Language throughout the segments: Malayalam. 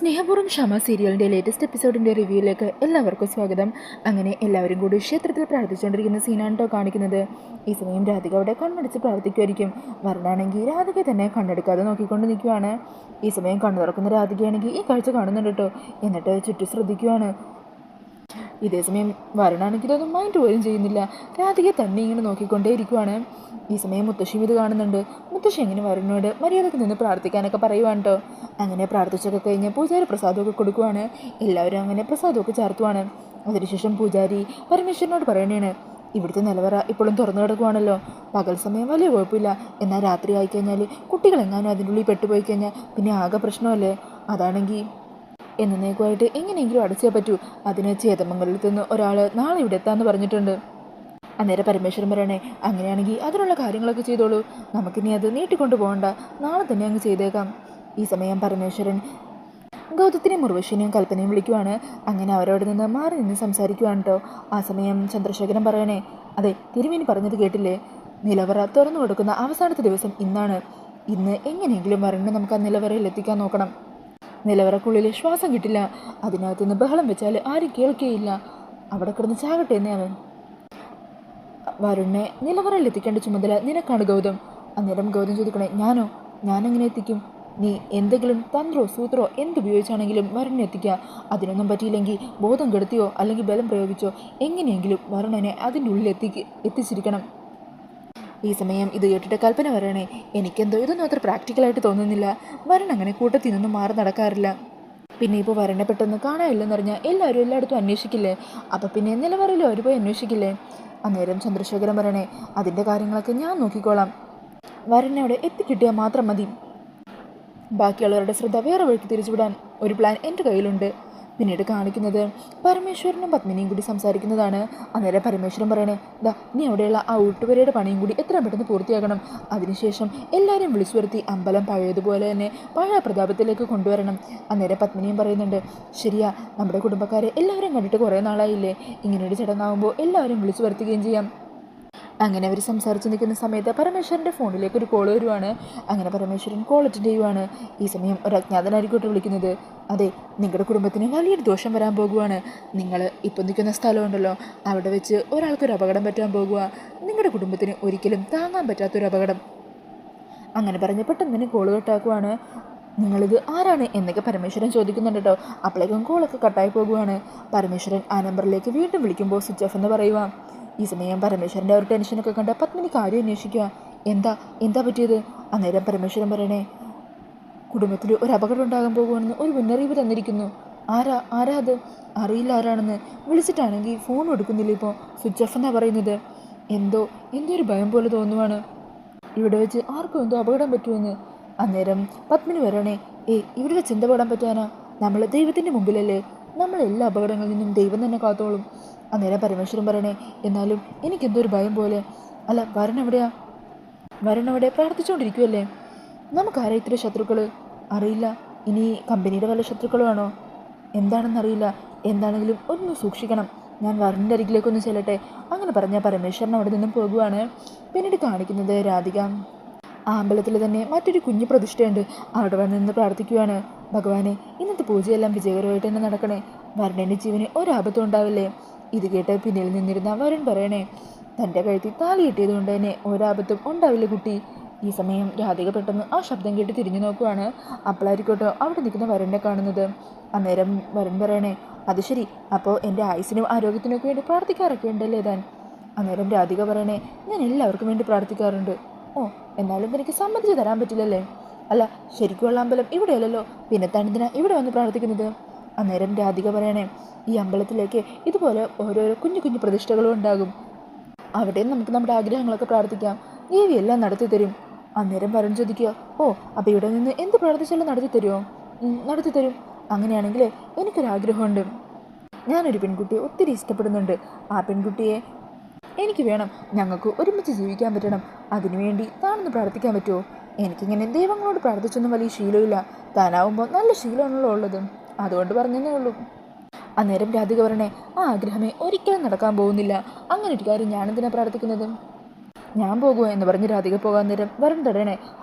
സ്നേഹപൂർവ്വം ക്ഷമ സീരിയലിൻ്റെ ലേറ്റസ്റ്റ് എപ്പിസോഡിൻ്റെ റിവ്യൂയിലേക്ക് എല്ലാവർക്കും സ്വാഗതം. അങ്ങനെ എല്ലാവരും കൂടി ക്ഷേത്രത്തിൽ പ്രാർത്ഥിച്ചുകൊണ്ടിരിക്കുന്ന സീനാണ് കേട്ടോ കാണിക്കുന്നത്. ഈ സമയം രാധിക അവിടെ കണ്ണടച്ച് പ്രാർത്ഥിക്കുമായിരിക്കും. വരനാണെങ്കിൽ രാധിക തന്നെ കണ്ണെടുക്കാതെ നോക്കിക്കൊണ്ട് നിൽക്കുവാണ്. ഈ സമയം കണ്ണു തുറക്കുന്ന രാധികയാണെങ്കിൽ ഈ കാഴ്ച കാണുന്നുണ്ട് കേട്ടോ. എന്നിട്ട് ചുറ്റും ശ്രദ്ധിക്കുവാണ്. ഇതേസമയം വരണാണെങ്കിൽ ഇതൊന്നും മൈൻഡ് പോലും ചെയ്യുന്നില്ല. രാധികയെ തന്നെ ഇങ്ങനെ നോക്കിക്കൊണ്ടേ ഇരിക്കുവാണ്. ഈ സമയം മുത്തശ്ശിയും ഇത് കാണുന്നുണ്ട്. മുത്തശ്ശി എങ്ങനെ വരുണോട് മര്യാദക്ക് നിന്ന് പ്രാർത്ഥിക്കാനൊക്കെ പറയുവാണ് കേട്ടോ. അങ്ങനെ പ്രാർത്ഥിച്ചൊക്കെ കഴിഞ്ഞ് പൂജാരി പ്രസാദമൊക്കെ കൊടുക്കുവാണ്. എല്ലാവരും അങ്ങനെ പ്രസാദമൊക്കെ ചേർത്തുവാണ്. അതിനുശേഷം പൂജാരി പരമേശ്വരനോട് പറയണേണ്, ഇവിടുത്തെ നിലവറ ഇപ്പോഴും തുറന്നു കിടക്കുവാണല്ലോ. പകൽ സമയം വലിയ കുഴപ്പമില്ല, എന്നാൽ രാത്രി ആയിക്കഴിഞ്ഞാൽ കുട്ടികളെങ്ങാനും അതിൻ്റെ ഉള്ളിൽ പെട്ടുപോയി കഴിഞ്ഞാൽ പിന്നെ ആകെ പ്രശ്നമല്ലേ. അതാണെങ്കിൽ എന്നേക്കുമായിട്ട് എങ്ങനെയെങ്കിലും അടച്ചേ പറ്റൂ. അതിന് ചേതമംഗലത്ത് നിന്ന് ഒരാൾ നാളെ ഇവിടെ എത്താമെന്ന് പറഞ്ഞിട്ടുണ്ട്. അന്നേരം പരമേശ്വരൻ പറയണേ, അങ്ങനെയാണെങ്കിൽ അതിനുള്ള കാര്യങ്ങളൊക്കെ ചെയ്തോളൂ, നമുക്കിനി അത് നീട്ടിക്കൊണ്ട് പോകണ്ട, നാളെ തന്നെ അങ്ങ് ചെയ്തേക്കാം. ഈ സമയം പരമേശ്വരൻ ഗൗതത്തിനെയും മുർവശിനെയും കൽപ്പനയും വിളിക്കുവാണ്. അങ്ങനെ അവരോട് നിന്ന് മാറി നിന്ന് സംസാരിക്കുവാണ് കേട്ടോ. ആ സമയം ചന്ദ്രശേഖരൻ പറയണേ, അതെ തിരുമേനി പറഞ്ഞത് കേട്ടില്ലേ, നിലവറ തുറന്നു കൊടുക്കുന്ന അവസാനത്തെ ദിവസം ഇന്നാണ്. ഇന്ന് എങ്ങനെയെങ്കിലും വരണ്ട് നമുക്ക് ആ നിലവറയിൽ എത്തിക്കാൻ നോക്കണം. നിലവറക്കുള്ളിൽ ശ്വാസം കിട്ടില്ല, അതിനകത്തുനിന്ന് ബഹളം വെച്ചാൽ ആരും കേൾക്കുകയില്ല, അവിടെ കിടന്ന് ചാകട്ടെ എന്നേ അവൻ. വരുണിനെ നിലവറയിൽ എത്തിക്കേണ്ട ചുമതല നിനക്കാണ് ഗൗതം. അന്നേരം ഗൗതം ചോദിക്കണേ, ഞാനെങ്ങനെ എത്തിക്കും? നീ എന്തെങ്കിലും തന്ത്രോ സൂത്രോ എന്തുപയോഗിച്ചാണെങ്കിലും വരുണിനെ എത്തിക്കുക. അതിനൊന്നും പറ്റിയില്ലെങ്കിൽ ബോധം കെടുത്തിയോ അല്ലെങ്കിൽ ബലം പ്രയോഗിച്ചോ എങ്ങനെയെങ്കിലും വരുണനെ അതിൻ്റെ ഉള്ളിൽ എത്തിച്ചിരിക്കണം. ഈ സമയം ഇത് കേട്ടിട്ട് കൽപ്പന പറയണേ, എനിക്കെന്തോ ഇതൊന്നും അത്ര പ്രാക്ടിക്കലായിട്ട് തോന്നുന്നില്ല. വരുൺ അങ്ങനെ കൂട്ടത്തിൽ നിന്നും മാറി നടക്കാറില്ല. പിന്നെ ഇപ്പോൾ വരണ പെട്ടെന്ന് കാണാനില്ലെന്നറിഞ്ഞാൽ എല്ലാവരും എല്ലായിടത്തും അന്വേഷിക്കില്ലേ, അപ്പം പിന്നെ നിലവറയിലും അവർ പോയി അന്വേഷിക്കില്ലേ. അന്നേരം ചന്ദ്രശേഖരൻ പറയണേ, അതിൻ്റെ കാര്യങ്ങളൊക്കെ ഞാൻ നോക്കിക്കോളാം, വരനെ അവിടെ എത്തിക്കിട്ടിയാൽ മാത്രം മതി. ബാക്കിയുള്ളവരുടെ ശ്രദ്ധ വേറെ വഴിക്ക് തിരിച്ചുവിടാൻ ഒരു പ്ലാൻ എൻ്റെ കയ്യിലുണ്ട്. പിന്നീട് കാണിക്കുന്നത് പരമേശ്വരനും പത്മിനിയും കൂടി സംസാരിക്കുന്നതാണ്. അന്നേരം പരമേശ്വരൻ പറയണേ, നീ അവിടെയുള്ള ആ ഊട്ടുപുരയുടെ പണിയും കൂടി എത്രയും പെട്ടെന്ന് പൂർത്തിയാക്കണം. അതിനുശേഷം എല്ലാവരെയും വിളിച്ചു വരുത്തി അമ്പലം പഴയതുപോലെ തന്നെ പഴയ പ്രതാപത്തിലേക്ക് കൊണ്ടുവരണം. അന്നേരം പത്മിനിയും പറയുന്നുണ്ട്, ശരിയാ, നമ്മുടെ കുടുംബക്കാരെ എല്ലാവരും കണ്ടിട്ട് കുറേ നാളായില്ലേ, ഇങ്ങനെയൊരു ചടങ്ങാകുമ്പോൾ എല്ലാവരും വിളിച്ചു വരുത്തുകയും ചെയ്യാം. അങ്ങനെ അവർ സംസാരിച്ച് നിൽക്കുന്ന സമയത്ത് പരമേശ്വരൻ്റെ ഫോണിലേക്ക് ഒരു കോൾ വരുവാണ്. അങ്ങനെ പരമേശ്വരൻ കോൾ അറ്റൻഡ് ചെയ്യുവാണ്. ഈ സമയം ഒരു അജ്ഞാതനായിരിക്കോട്ട് വിളിക്കുന്നത്. അതെ, നിങ്ങളുടെ കുടുംബത്തിന് വലിയൊരു ദോഷം വരാൻ പോകുവാണ്. നിങ്ങൾ ഇപ്പോൾ നിൽക്കുന്ന സ്ഥലമുണ്ടല്ലോ, അവിടെ വെച്ച് ഒരാൾക്കൊരു അപകടം പറ്റാൻ പോകുക. നിങ്ങളുടെ കുടുംബത്തിന് ഒരിക്കലും താങ്ങാൻ പറ്റാത്തൊരു അപകടം. അങ്ങനെ പറഞ്ഞ് പെട്ടെന്ന് തന്നെ കോൾ കട്ടാക്കുവാണ്. നിങ്ങളിത് ആരാണ് എന്നൊക്കെ പരമേശ്വരൻ ചോദിക്കുന്നുണ്ട് കേട്ടോ. അപ്പോഴേക്കും കോളൊക്കെ കട്ടായി പോകുവാണ്. പരമേശ്വരൻ ആ നമ്പറിലേക്ക് വീണ്ടും വിളിക്കുമ്പോൾ സ്വിച്ച് ഓഫ് എന്ന് പറയുക. ഈ സമയം പരമേശ്വരൻ്റെ ഒരു ടെൻഷനൊക്കെ കണ്ട പത്മിനി കാര്യം അന്വേഷിക്കുക. എന്താ പറ്റിയത്? അന്നേരം പരമേശ്വരൻ പറയണേ, കുടുംബത്തിൽ ഒരു അപകടം ഉണ്ടാകാൻ പോകുമെന്ന് ഒരു മുന്നറിയിപ്പ് തന്നിരിക്കുന്നു. ആരാ അത്? അറിയില്ല ആരാണെന്ന്. വിളിച്ചിട്ടാണെങ്കിൽ ഫോൺ എടുക്കുന്നില്ല, ഇപ്പോൾ സ്വിച്ച് ഓഫ് എന്നാണ് പറയുന്നത്. എന്തോ ഒരു ഭയം പോലെ തോന്നുവാണ്, ഇവിടെ വെച്ച് ആർക്കും എന്തോ അപകടം പറ്റുമെന്ന്. അന്നേരം പത്മിനി പറയണേ, ഇവിടെ വെച്ച് എന്താ പെടാൻ പറ്റാനാ, നമ്മൾ ദൈവത്തിൻ്റെ മുമ്പിലല്ലേ, നമ്മളെല്ലാ അപകടങ്ങളിൽ നിന്നും ദൈവം തന്നെ കാത്തോളും. അന്നേരം പരമേശ്വരൻ പറയണേ, എന്നാലും എനിക്കെന്തോ ഒരു ഭയം പോലെ. അല്ല, വരണവിടെ പ്രാർത്ഥിച്ചുകൊണ്ടിരിക്കുമല്ലേ, നമുക്കാരാ ഇത്ര ശത്രുക്കൾ? അറിയില്ല, ഇനി കമ്പനിയുടെ വല്ല ശത്രുക്കളുമാണോ എന്താണെന്നറിയില്ല. എന്താണെങ്കിലും ഒന്ന് സൂക്ഷിക്കണം, ഞാൻ വരൻ്റെ അരികിലേക്കൊന്ന് ചെല്ലട്ടെ. അങ്ങനെ പറഞ്ഞാൽ പരമേശ്വരൻ അവിടെ നിന്നും പോകുവാണ്. പിന്നീട് കാണിക്കുന്നത് രാധിക ആ അമ്പലത്തിൽ തന്നെ മറ്റൊരു കുഞ്ഞു പ്രതിഷ്ഠയുണ്ട്, അവിടെ വന്ന് നിന്ന് പ്രാർത്ഥിക്കുവാണ്. ഭഗവാനെ, ഇന്നത്തെ പൂജയെല്ലാം വിജയകരമായിട്ട് തന്നെ നടക്കണേ, വരൻ്റെ ജീവന് ഒരാപത്തും ഉണ്ടാവില്ലേ. ഇത് കേട്ട് പിന്നിൽ നിന്നിരുന്ന വരുൺ പറയണേ, തൻ്റെ കഴുത്തിൽ താലി കിട്ടിയത് കൊണ്ട് തന്നെ ഒരാപത്തും ഉണ്ടാവില്ല കുട്ടി. ഈ സമയം രാധിക പെട്ടെന്ന് ആ ശബ്ദം കേട്ട് തിരിഞ്ഞു നോക്കുവാണ്. അപ്പോഴായിരിക്കോട്ടോ അവിടെ നിൽക്കുന്ന വരുണിനെ കാണുന്നത്. അന്നേരം വരുൺ പറയണേ, അത് ശരി, അപ്പോൾ എൻ്റെ ആയുസിനും ആരോഗ്യത്തിനൊക്കെ വേണ്ടി പ്രാർത്ഥിക്കാറൊക്കെ ഉണ്ടല്ലേ താൻ? അന്നേരം രാധിക പറയണേ, ഞാൻ എല്ലാവർക്കും വേണ്ടി പ്രാർത്ഥിക്കാറുണ്ട്. എന്നാലും എനിക്ക് സമ്മതിച്ച് തരാൻ പറ്റില്ലല്ലേ? അല്ല, ശരിക്കുള്ള അമ്പലം ഇവിടെയല്ലല്ലോ, പിന്നെ താനെന്തിനാ ഇവിടെ വന്ന് പ്രാർത്ഥിക്കുന്നത്? അന്നേരം രാധിക പറയണേ, ഈ അമ്പലത്തിലേക്ക് ഇതുപോലെ ഓരോരോ കുഞ്ഞു പ്രതിഷ്ഠകളും ഉണ്ടാകും, അവിടെ നമുക്ക് നമ്മുടെ ആഗ്രഹങ്ങളൊക്കെ പ്രാർത്ഥിക്കാം, ദേവി എല്ലാം നടത്തി തരും. അന്നേരം വരുൺ ചോദിക്കുക, അപ്പോൾ ഇവിടെ നിന്ന് എന്ത് പ്രാർത്ഥിച്ചാലും നടത്തി തരുമോ? നടത്തി തരും. അങ്ങനെയാണെങ്കിൽ എനിക്കൊരാഗ്രഹമുണ്ട്, ഞാനൊരു പെൺകുട്ടിയെ ഒത്തിരി ഇഷ്ടപ്പെടുന്നുണ്ട്, ആ പെൺകുട്ടിയെ എനിക്ക് വേണം, ഞങ്ങൾക്ക് ഒരുമിച്ച് ജീവിക്കാൻ പറ്റണം, അതിനുവേണ്ടി താനൊന്ന് പ്രാർത്ഥിക്കാൻ പറ്റുമോ? എനിക്കിങ്ങനെ ദൈവങ്ങളോട് പ്രാർത്ഥിച്ചൊന്നും വലിയ ശീലമില്ല, താനാവുമ്പോൾ നല്ല ശീലമാണല്ലോ ഉള്ളത്, അതുകൊണ്ട് പറഞ്ഞതേ ഉള്ളൂ. അന്നേരം രാധിക പറയണേ, ആ ആഗ്രഹമേ ഒരിക്കലും നടക്കാൻ പോകുന്നില്ല, അങ്ങനെ ഒരു കാര്യം ഞാനെന്തിനാ പ്രാർത്ഥിക്കുന്നത്? ഞാൻ പോകുക എന്ന് പറഞ്ഞ് രാധിക പോകാൻ നേരം വരുൺ തടയണേ,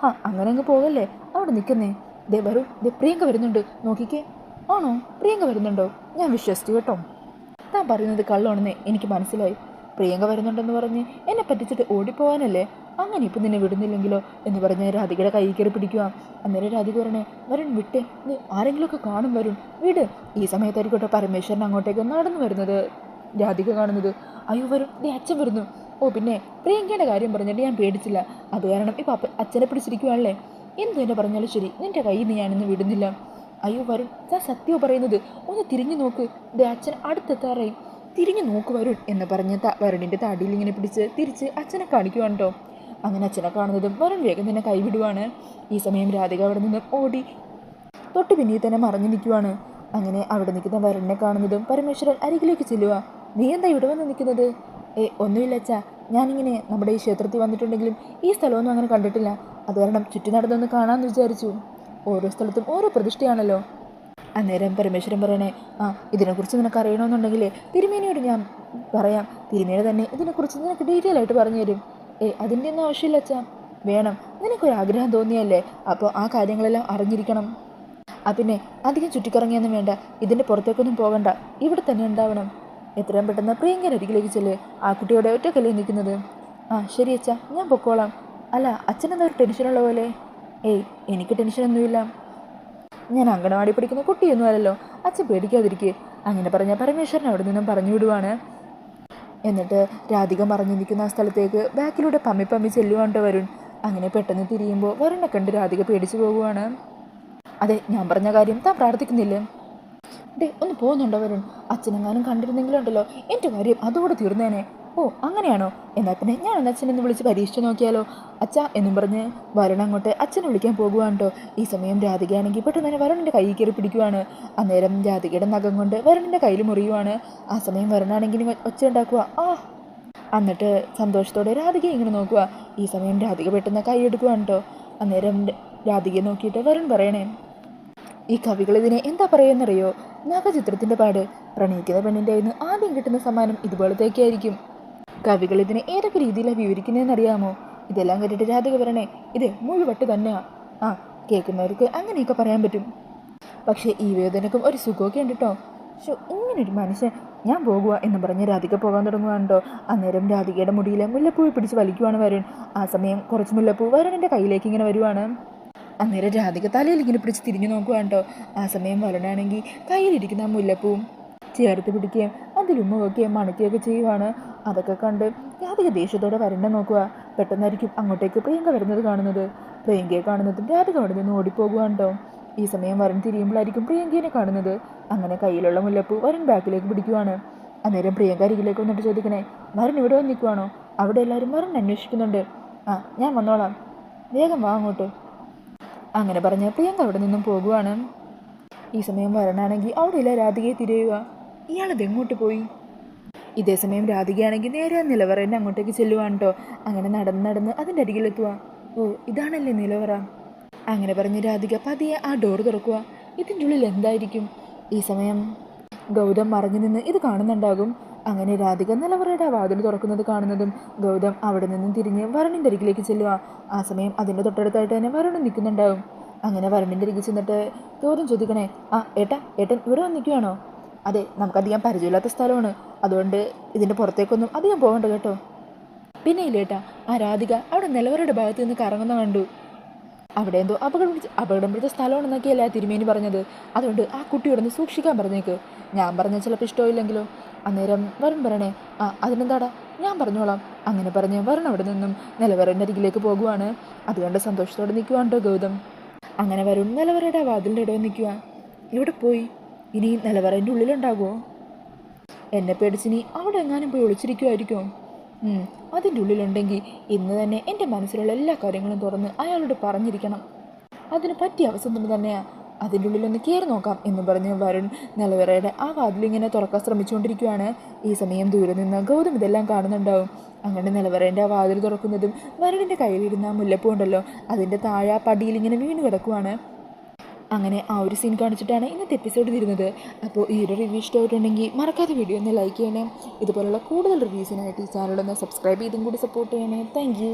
അങ്ങനെ അങ്ങ് പോകല്ലേ, അവിടെ നിൽക്കുന്നേ, ദേ പ്രിയങ്ക വരുന്നുണ്ട്, നോക്കിക്കേ. ആണോ? പ്രിയങ്ക വരുന്നുണ്ടോ? ഞാൻ വിശ്വസിച്ചു കേട്ടോ. താൻ പറയുന്നത് കള്ളമാണെന്ന് എനിക്ക് മനസ്സിലായി. പ്രിയങ്ക വരുന്നുണ്ടെന്ന് പറഞ്ഞ് എന്നെ പറ്റിച്ചിട്ട് ഓടിപ്പോവാനല്ലേ? അങ്ങനെ ഇപ്പം നിന്നെ വിടുന്നില്ലെങ്കിലോ എന്ന് പറഞ്ഞ് രാധികയുടെ കൈ കയറി പിടിക്കുക. അന്നേരം രാധിക പറഞ്ഞേ, വരുൺ വിട്ടേ, ഇത് ആരെങ്കിലുമൊക്കെ കാണും, വരുൺ വിട്. ഈ സമയത്തായിരിക്കട്ടെ പരമേശ്വരൻ അങ്ങോട്ടേക്ക് നടന്നു വരുന്നത് രാധിക കാണുന്നത്. അയ്യോ വരുൺ, നീ അച്ഛൻ വരുന്നു. ഓ പിന്നെ പ്രിയങ്കയുടെ കാര്യം പറഞ്ഞിട്ട് ഞാൻ പേടിച്ചില്ല. അത് കാരണം ഇപ്പം അച്ഛനെ പിടിച്ചിരിക്കുവാണല്ലേ? എന്ത് തന്നെ പറഞ്ഞാലും ശരി, നിന്റെ കയ്യിൽ നിന്ന് ഞാനിന്ന് വിടുന്നില്ല. അയ്യോ വരുൺ, ഞാൻ സത്യവും പറയുന്നത്, ഒന്ന് തിരിഞ്ഞു നോക്ക്, ദേ അച്ഛൻ അടുത്തെത്താറായി. തിരിഞ്ഞു നോക്ക് വരുൺ എന്ന് പറഞ്ഞ് വരുണിൻ്റെ താടിയിൽ ഇങ്ങനെ പിടിച്ച് തിരിച്ച് അച്ഛനെ കാണിക്കുവാണ് കേട്ടോ. അങ്ങനെ അച്ഛനെ കാണുന്നതും വരുൺ വേഗം തന്നെ കൈവിടുവാണ്. ഈ സമയം രാധിക അവിടെ നിന്നും ഓടി തൊട്ട് പിന്നിൽ തന്നെ മറഞ്ഞു നിൽക്കുവാണ്. അങ്ങനെ അവിടെ നിൽക്കുന്ന വരുണിനെ കാണുന്നതും പരമേശ്വരൻ അരികിലേക്ക് ചെല്ലുക. നീ എന്താ ഇവിടെ വന്ന് നിൽക്കുന്നത്? ഒന്നുമില്ല അച്ഛാ, ഞാനിങ്ങനെ നമ്മുടെ ഈ ക്ഷേത്രത്തിൽ വന്നിട്ടുണ്ടെങ്കിലും ഈ സ്ഥലമൊന്നും അങ്ങനെ കണ്ടിട്ടില്ല. അത് കാരണം ചുറ്റി നടന്നൊന്ന് കാണാമെന്ന് വിചാരിച്ചു. ഓരോ സ്ഥലത്തും ഓരോ പ്രതിഷ്ഠയാണല്ലോ. അന്നേരം പരമേശ്വരൻ പറയണേ, ഇതിനെക്കുറിച്ച് നിനക്ക് അറിയണമെന്നുണ്ടെങ്കിൽ തിരുമേനിയോട് ഞാൻ പറയാം. തിരുമേനി തന്നെ ഇതിനെക്കുറിച്ച് നിനക്ക് ഡീറ്റെയിൽ ആയിട്ട് പറഞ്ഞു തരും. അതിൻ്റെ ഒന്നും ആവശ്യമില്ല അച്ഛാ. വേണം, നിനക്കൊരാഗ്രഹം തോന്നിയല്ലേ, അപ്പോൾ ആ കാര്യങ്ങളെല്ലാം അറിഞ്ഞിരിക്കണം. പിന്നെ അധികം ചുറ്റിക്കറങ്ങിയൊന്നും വേണ്ട, ഇതിൻ്റെ പുറത്തേക്കൊന്നും പോകണ്ട, ഇവിടെ തന്നെ ഉണ്ടാവണം. എത്രയും പെട്ടെന്ന് പ്രിയങ്കയുടെ അരികിലേക്ക് ചെല്ല്. ആ കുട്ടിയോടെ ഒറ്റക്കല്ലേ നിൽക്കുന്നത്. ശരി അച്ഛാ, ഞാൻ പൊക്കോളാം. അല്ല, അച്ഛനെന്താ ഒരു ടെൻഷനുള്ള പോലെ? എനിക്ക് ടെൻഷനൊന്നുമില്ല, ഞാൻ അംഗനവാടി പഠിക്കുന്ന കുട്ടിയൊന്നും അല്ലല്ലോ, അച്ഛൻ പേടിക്കാതിരിക്കേ. അങ്ങനെ പറഞ്ഞ പരമേശ്വരൻ അവിടെ നിന്നും പറഞ്ഞു വിടുവാണ്. എന്നിട്ട് രാധിക മറഞ്ഞു നിൽക്കുന്ന ആ സ്ഥലത്തേക്ക് ബാക്കിലൂടെ പമ്മി പമ്മി ചെല്ലുവാണ്ട് വരുൺ. അങ്ങനെ പെട്ടെന്ന് തിരിയുമ്പോൾ വരുണിനെ കണ്ട് രാധിക പേടിച്ചു പോകുവാണ്. അതെ, ഞാൻ പറഞ്ഞ കാര്യം താൻ പ്രാർത്ഥിക്കുന്നില്ലേ? ഒന്ന് പോകുന്നുണ്ടോ വരുൺ? അച്ഛനെങ്ങാനും കണ്ടിരുന്നെങ്കിലുണ്ടല്ലോ എൻ്റെ കാര്യം അതോടെ തീർന്നേനെ. അങ്ങനെയാണോ? എന്നാൽ പിന്നെ ഞാൻ ഒന്ന് അച്ഛനെന്ന് വിളിച്ച് പരീക്ഷിച്ച് നോക്കിയാലോ അച്ഛാ എന്നും പറഞ്ഞ് വരുൺ അങ്ങോട്ട് അച്ഛനെ വിളിക്കാൻ പോകുവാണ്ടോ. ഈ സമയം രാധികയാണെങ്കിൽ പെട്ടെന്ന് തന്നെ വരുണിൻ്റെ കൈ കയറി പിടിക്കുവാണ്. അന്നേരം രാധികയുടെ നഖം കൊണ്ട് വരുണിൻ്റെ കയ്യിൽ മുറിയുവാണ്. ആ സമയം വരുണാണെങ്കിൽ ഒച്ച ഉണ്ടാക്കുക. എന്നിട്ട് സന്തോഷത്തോടെ രാധികയെ ഇങ്ങനെ നോക്കുക. ഈ സമയം രാധിക പെട്ടെന്ന് കൈ എടുക്കുവാണ് കേട്ടോ. അന്നേരം രാധികയെ നോക്കിയിട്ട് വരുൺ പറയണേ, ഈ കവികൾ ഇതിനെ എന്താ പറയുന്നറിയോ? നഖചിത്രത്തിൻ്റെ പാട്. പ്രണയിക്കുന്ന പെണ്ണിൻ്റെ കയ്യിൽ നിന്ന് ആദ്യം കിട്ടുന്ന സമ്മാനം ഇതുപോലത്തേക്കായിരിക്കും. കവികൾ ഇതിനെ ഏതൊക്കെ രീതിയിലാണ് വിവരിക്കുന്നതെന്നറിയാമോ? ഇതെല്ലാം കേട്ടിട്ട് രാധിക പറയണേ, ഇത് മുഴുവട്ട് തന്നെയാ. കേൾക്കുന്നവർക്ക് അങ്ങനെയൊക്കെ പറയാൻ പറ്റും, പക്ഷേ ഈ വേദനക്കും ഒരു സുഖമൊക്കെ ഉണ്ട് കേട്ടോ. ഇങ്ങനൊരു മനുഷ്യൻ. ഞാൻ പോകുക എന്ന് പറഞ്ഞ് രാധിക പോകാൻ തുടങ്ങുവാണ്ടോ. അന്നേരം രാധികയുടെ മുടിയിലെ മുല്ലപ്പൂവ് പിടിച്ച് വലിക്കുവാണ് വരുൺ. ആ സമയം കുറച്ച് മുല്ലപ്പൂ വരുണിൻ്റെ കയ്യിലേക്ക് ഇങ്ങനെ വരുവാണ്. അന്നേരം രാധിക തലയിൽ ഇങ്ങനെ പിടിച്ച് തിരിഞ്ഞു നോക്കുവാണ്ടോ. ആ സമയം വരുണാണെങ്കിൽ കയ്യിലിരിക്കുന്ന ആ മുല്ലപ്പൂവും ചേർത്ത് പിടിക്കുകയും അതിലുമ്മ വയ്ക്കുകയും മണക്കുകയൊക്കെ ചെയ്യുവാണ്. അതൊക്കെ കണ്ട് രാധിക ദേഷ്യത്തോടെ വരുണിനെ നോക്കുക. പെട്ടെന്നായിരിക്കും അങ്ങോട്ടേക്ക് പ്രിയങ്ക വരുന്നത് കാണുന്നത്. പ്രിയങ്കയെ കാണുന്നതും രാധിക അവിടെ നിന്ന് ഓടിപ്പോകുവാണ്ടോ. ഈ സമയം വരുൺ തിരിയുമ്പോഴായിരിക്കും പ്രിയങ്കയെ കാണുന്നത്. അങ്ങനെ കയ്യിലുള്ള മുല്ലപ്പൂ വരുൺ ബാക്കിലേക്ക് പിടിക്കുവാണ്. അന്നേരം പ്രിയങ്ക അരികിലേക്ക് വന്നിട്ട് ചോദിക്കണേ, വരുൺ ഇവിടെ വന്ന് നിൽക്കുവാണോ? അവിടെ എല്ലാവരും വരുൺ അന്വേഷിക്കുന്നുണ്ട്. ഞാൻ വന്നോളാം, വേഗം വാ അങ്ങോട്ട്. അങ്ങനെ പറഞ്ഞ് പ്രിയങ്ക അവിടെ നിന്നും പോകുവാണ്. ഈ സമയം വരുണാണെങ്കിൽ അവിടെയില്ല രാധികയെ തിരയുക. ഇയാളത് എങ്ങോട്ട് പോയി? ഇതേ സമയം രാധികയാണെങ്കിൽ നേരെ നിലവറേൻ്റെ അങ്ങോട്ടേക്ക് ചെല്ലുവാണ് കേട്ടോ. അങ്ങനെ നടന്ന് അതിൻ്റെ അരികിലെത്തുക. ഇതാണല്ലേ നിലവറ. അങ്ങനെ പറഞ്ഞ് രാധിക പതിയെ ആ ഡോർ തുറക്കുക. ഇതിൻ്റെ ഉള്ളിൽ എന്തായിരിക്കും? ഈ സമയം ഗൗതം മറഞ്ഞു നിന്ന് ഇത് കാണുന്നുണ്ടാകും. അങ്ങനെ രാധിക നിലവറയുടെ വാതിൽ തുറക്കുന്നത് കാണുന്നതും ഗൗതം അവിടെ നിന്നും തിരിഞ്ഞ് വരുണിൻ്റെ അരികിലേക്ക് ചെല്ലുക. ആ സമയം അതിൻ്റെ തൊട്ടടുത്തായിട്ട് തന്നെ വരുണും നിൽക്കുന്നുണ്ടാവും. അങ്ങനെ വരുണിൻ്റെ അരികിൽ ചെന്നിട്ട് ഗൗതം ചോദിക്കണേ, ഏട്ടൻ ഇവിടെ വന്ന് നിൽക്കുകയാണോ? അതെ, നമുക്കധികം പരിചയമില്ലാത്ത സ്ഥലമാണ്, അതുകൊണ്ട് ഇതിൻ്റെ പുറത്തേക്കൊന്നും അധികം പോകണ്ട കേട്ടോ. പിന്നെ ഇല്ലേട്ടാ, ആ രാധിക അവിടെ നിലവറയുടെ ഭാഗത്ത് നിന്ന് കറങ്ങുന്ന കണ്ടു. അവിടെ എന്തോ അപകടം പിടിച്ച സ്ഥലമാണെന്നൊക്കെയല്ലേ ആ തിരുമേനി പറഞ്ഞത്. അതുകൊണ്ട് ആ കുട്ടിയോടൊന്ന് സൂക്ഷിക്കാൻ പറഞ്ഞേക്ക്. ഞാൻ പറഞ്ഞ ചിലപ്പോൾ ഇഷ്ടമില്ലെങ്കിലോ? അന്നേരം വരുൺ പറയണേ, അതിനെന്താടാ, ഞാൻ പറഞ്ഞോളാം. അങ്ങനെ പറഞ്ഞ് വരുൺ അവിടെ നിന്നും നിലവറയുടെ അരികിലേക്ക് പോകുവാണ്. അതുകൊണ്ട് സന്തോഷത്തോടെ നിൽക്കുവാണ്ടോ ഗൗതം. അങ്ങനെ വരുൺ നിലവറയുടെ വാതിലിൻ്റെ ഇടയിൽ നിൽക്കുക. ഇവിടെ പോയി ഇനി നിലവറേൻ്റെ ഉള്ളിലുണ്ടാകുമോ? എന്നെ പേടിച്ചിനി അവിടെ എങ്ങാനും പോയി ഒളിച്ചിരിക്കുമായിരിക്കും. അതിൻ്റെ ഉള്ളിലുണ്ടെങ്കിൽ ഇന്ന് തന്നെ എൻ്റെ മനസ്സിലുള്ള എല്ലാ കാര്യങ്ങളും തുറന്ന് അയാളോട് പറഞ്ഞിരിക്കണം. അതിന് പറ്റിയ അവസരം തന്നെയാണ്. അതിൻ്റെ ഉള്ളിലൊന്ന് കയറി നോക്കാം എന്ന് പറഞ്ഞ് വരുൺ നിലവറയുടെ ആ വാതിലിങ്ങനെ തുറക്കാൻ ശ്രമിച്ചുകൊണ്ടിരിക്കുകയാണ്. ഈ സമയം ദൂരെ നിന്ന് ഗൗതം ഇതെല്ലാം കാണുന്നുണ്ടാവും. അങ്ങനെ നിലവറേൻ്റെ ആ വാതിൽ തുറക്കുന്നതും വരുണിൻ്റെ കയ്യിലിരുന്ന ആ മുല്ലപ്പൂ ഉണ്ടല്ലോ, അതിൻ്റെ താഴെ ആ പടിയിൽ ഇങ്ങനെ വീണ് കിടക്കുവാണ്. അങ്ങനെ ആ ഒരു സീൻ കാണിച്ചിട്ടാണ് ഇന്നത്തെ എപ്പിസോഡ് തീരുന്നത്. അപ്പോൾ ഈ ഒരു റിവ്യൂ ഇഷ്ടമായിട്ടുണ്ടെങ്കിൽ മറക്കാതെ വീഡിയോ ഒന്ന് ലൈക്ക് ചെയ്യണേ. ഇതുപോലുള്ള കൂടുതൽ റിവ്യൂസിനായിട്ട് ഈ ചാനലൊന്ന് സബ്സ്ക്രൈബ് ചെയ്തും കൂടി സപ്പോർട്ട് ചെയ്യണേ. Thank you.